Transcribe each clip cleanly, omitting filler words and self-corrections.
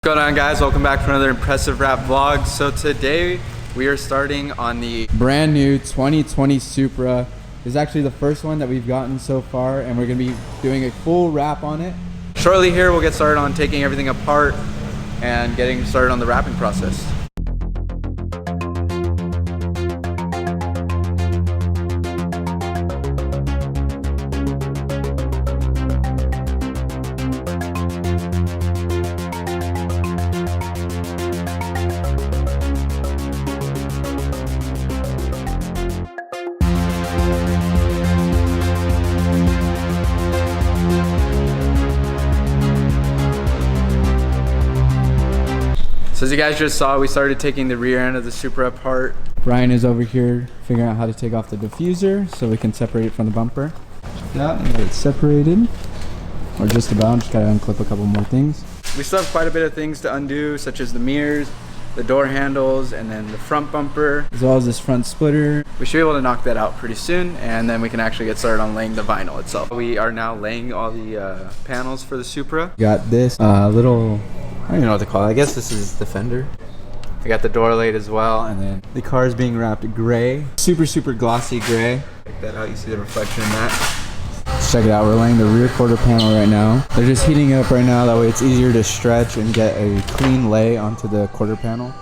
What's going on, guys? Welcome back for another impressive wrap vlog. So today we are starting on the brand new 2020 Supra. This is actually the first one that we've gotten so far, and we're going to be doing a full wrap on it. Shortly here we'll get started on taking everything apart and getting started on the wrapping process. So as you guys just saw, we started taking the rear end of the Supra apart. Brian is over here figuring out how to take off the diffuser so we can separate it from the bumper. Yeah, and get it separated. Or just about, just gotta unclip a couple more things. We still have quite a bit of things to undo, such as the mirrors, the door handles, and then the front bumper, as well as this front splitter. We should be able to knock that out pretty soon, and then we can actually get started on laying the vinyl itself. We are now laying all the panels for the Supra. Got this little, I don't even know what to call it. I guess this is the fender. We got the door laid as well, and then the car is being wrapped gray. Super glossy gray. Check that out, you see the reflection in that. Let's check it out, we're laying the rear quarter panel right now. They're just heating up right now, that way it's easier to stretch and get a clean lay onto the quarter panel.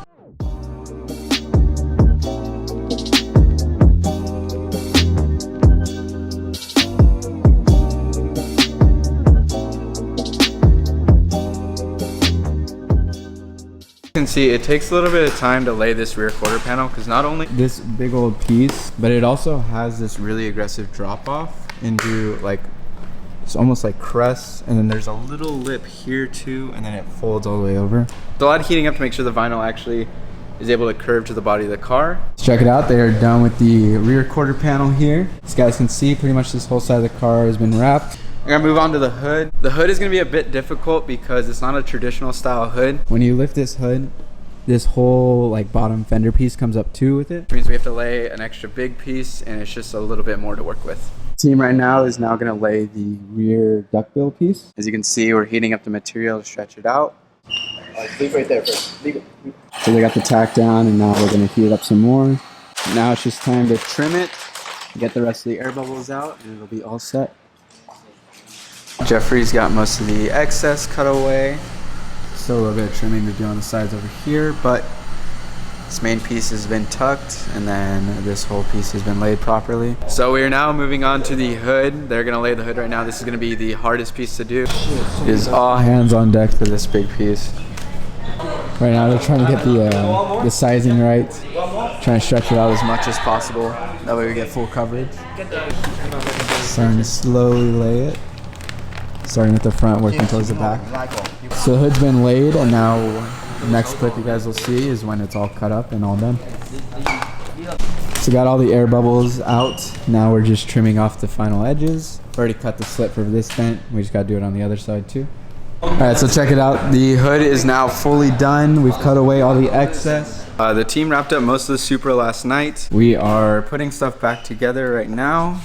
You can see it takes a little bit of time to lay this rear quarter panel because not only this big old piece, but it also has this really aggressive drop off into like, it's almost like crests, and then there's a little lip here too, and then it folds all the way over. There's a lot of heating up to make sure the vinyl actually is able to curve to the body of the car. Let's check it out. They are done with the rear quarter panel here. As you guys can see, pretty much this whole side of the car has been wrapped. I'm gonna move on to the hood. The hood is gonna be a bit difficult because it's not a traditional style hood. When you lift this hood, this whole like bottom fender piece comes up too with it. Which means we have to lay an extra big piece, and it's just a little bit more to work with. Team right now is now gonna lay the rear duckbill piece. As you can see, we're heating up the material to stretch it out. Leave right there first. Leave it. So they got the tack down, and now we're gonna heat it up some more. Now it's just time to trim it, get the rest of the air bubbles out, and it'll be all set. Jeffrey's got most of the excess cut away. Still a little bit of trimming to do on the sides over here, but this main piece has been tucked, and then this whole piece has been laid properly. So we are now moving on to the hood. They're gonna lay the hood right now. This is gonna be the hardest piece to do. It is all hands on deck for this big piece. Right now they're trying to get the sizing right, trying to stretch it out as much as possible. That way we get full coverage. Starting to slowly lay it. Starting at the front, working towards the back. So the hood's been laid, and now next clip you guys will see is when it's all cut up and all done. So got all the air bubbles out. Now we're just trimming off the final edges. Already cut the slit for this vent. We just got to do it on the other side too. Alright, so check it out. The hood is now fully done. We've cut away all the excess. The team wrapped up most of the Supra last night. We are putting stuff back together right now.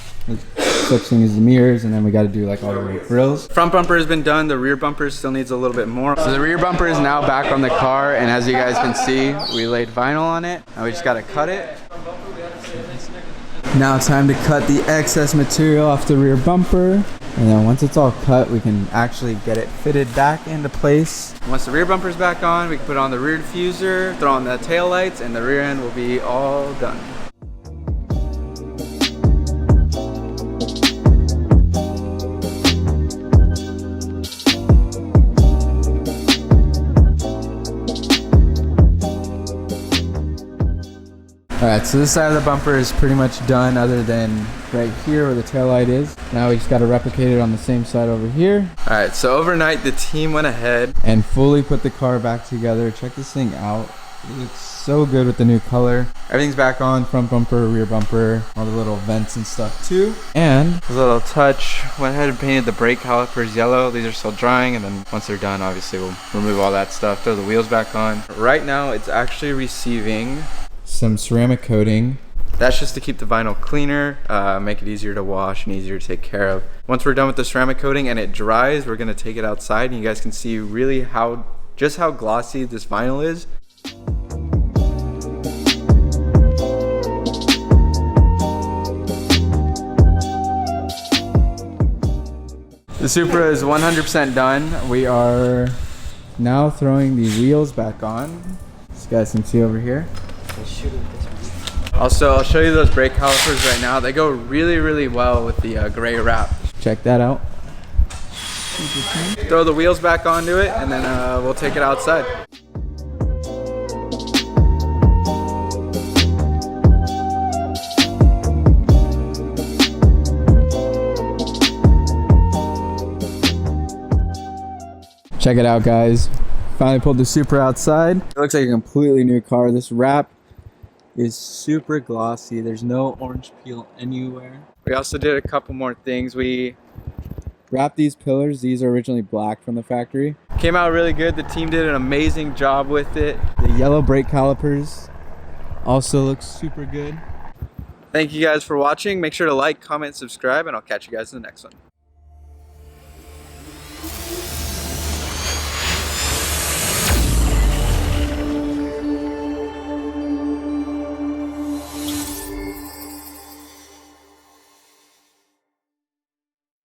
Fixing is the mirrors, and then we got to do like all the grills. Front bumper has been done. The rear bumper still needs a little bit more. So the rear bumper is now back on the car, and as you guys can see, we laid vinyl on it. Now we just got to cut it. Now time to cut the excess material off the rear bumper. And then once it's all cut, we can actually get it fitted back into place. Once the rear bumper's back on, we can put on the rear diffuser, throw on the tail lights, and the rear end will be all done. Alright, so this side of the bumper is pretty much done other than right here where the taillight is. Now we just got to replicate it on the same side over here. Alright, so overnight the team went ahead and fully put the car back together. Check this thing out. It looks so good with the new color. Everything's back on, front bumper, rear bumper, all the little vents and stuff too. And a little touch, went ahead and painted the brake calipers yellow. These are still drying, and then once they're done, obviously we'll remove all that stuff, throw the wheels back on. Right now it's actually receiving some ceramic coating. That's just to keep the vinyl cleaner, make it easier to wash and easier to take care of. Once we're done with the ceramic coating and it dries, we're gonna take it outside and you guys can see really how just how glossy this vinyl is. The Supra is 100% done. We are now throwing the wheels back on. As you guys can see over here. Also, I'll show you those brake calipers right now. They go really, really well with the gray wrap. Check that out. Throw the wheels back onto it, and then we'll take it outside. Check it out, guys. Finally pulled the Supra outside. It looks like a completely new car. This wrap is super glossy. There's no orange peel anywhere. We also did a couple more things. We wrapped these pillars. These are originally black from the factory. Came out really good. The team did an amazing job with it. The yellow brake calipers also look super good. Thank you guys for watching. Make sure to like, comment, subscribe, and I'll catch you guys in the next one.